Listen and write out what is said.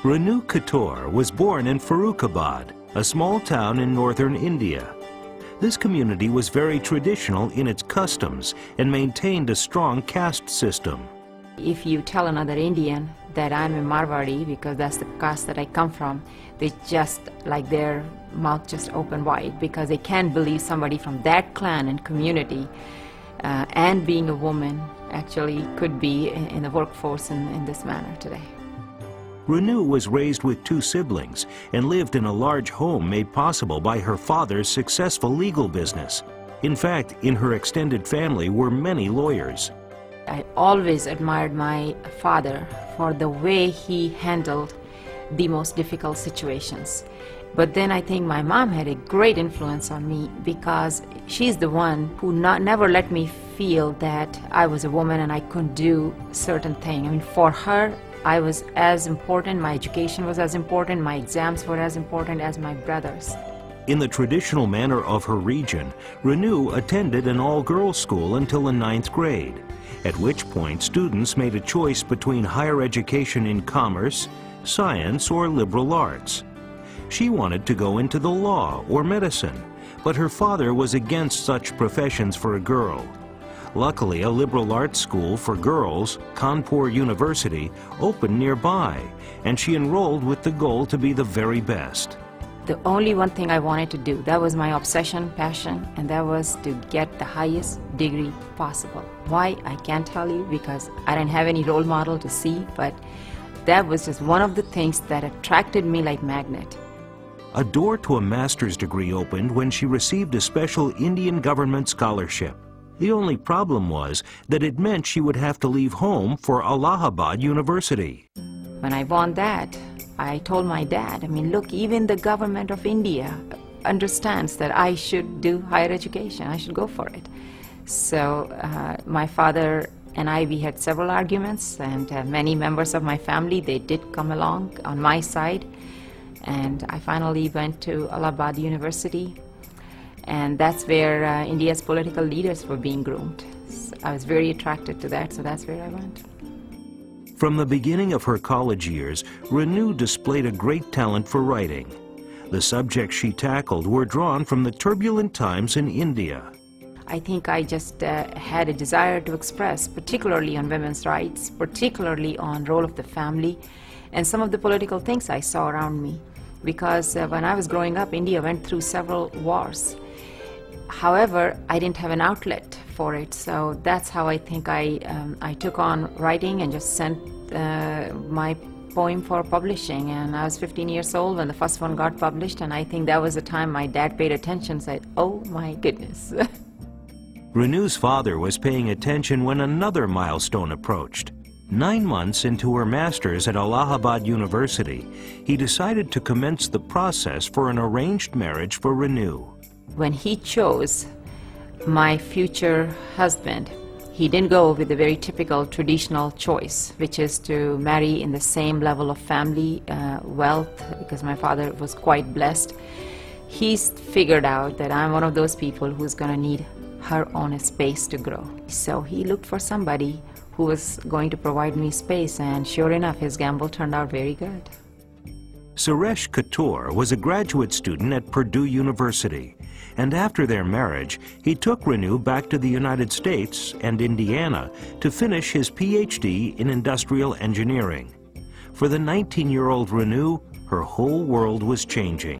Renu Khators was born in Farrukhabad, a small town in northern India. This community was very traditional in its customs and maintained a strong caste system. If you tell another Indian that I'm a Marwari, because that's the caste that I come from, they just like their mouth just open wide, because they can't believe somebody from that clan and community and being a woman actually could be in the workforce in this manner today. Renu was raised with two siblings and lived in a large home made possible by her father's successful legal business. In fact, in her extended family were many lawyers. I always admired my father for the way he handled the most difficult situations. But then I think my mom had a great influence on me, because she's the one who never let me feel that I was a woman and I couldn't do certain things. I mean, for her, I was as important, my education was as important, my exams were as important as my brothers. In the traditional manner of her region, Renu attended an all-girls school until the 9th grade, at which point students made a choice between higher education in commerce, science, or liberal arts. She wanted to go into the law or medicine, but her father was against such professions for a girl. Luckily, a liberal arts school for girls, Kanpur University, opened nearby, and she enrolled with the goal to be the very best. The only one thing I wanted to do, that was my obsession, passion, and that was to get the highest degree possible. Why? I can't tell you, because I didn't have any role model to see, but that was just one of the things that attracted me like magnet. A door to a master's degree opened when she received a special Indian government scholarship. The only problem was that it meant she would have to leave home for Allahabad University. When I won that, I told my dad, I mean, look, even the government of India understands that I should do higher education, I should go for it. So my father and I, we had several arguments, and many members of my family, they did come along on my side. And I finally went to Allahabad University, and that's where India's political leaders were being groomed. So I was very attracted to that, so that's where I went. From the beginning of her college years, Renu displayed a great talent for writing. The subjects she tackled were drawn from the turbulent times in India. I think I just had a desire to express, particularly on women's rights, particularly on role of the family, and some of the political things I saw around me. Because when I was growing up, India went through several wars. However, I didn't have an outlet for it, so that's how I think I took on writing and just sent my poem for publishing. And I was 15 years old when the first one got published, and I think that was the time my dad paid attention and said, oh my goodness. Renu's father was paying attention when another milestone approached. 9 months into her master's at Allahabad University, he decided to commence the process for an arranged marriage for Renu. When he chose my future husband, he didn't go with the very typical traditional choice, which is to marry in the same level of family wealth, because my father was quite blessed. He's figured out that I'm one of those people who's going to need her own space to grow. So he looked for somebody who was going to provide me space, and sure enough, his gamble turned out very good. Renu Khators was a graduate student at Purdue University, and after their marriage, he took Renu back to the United States and Indiana to finish his PhD in industrial engineering. For the 19-year-old Renu, her whole world was changing.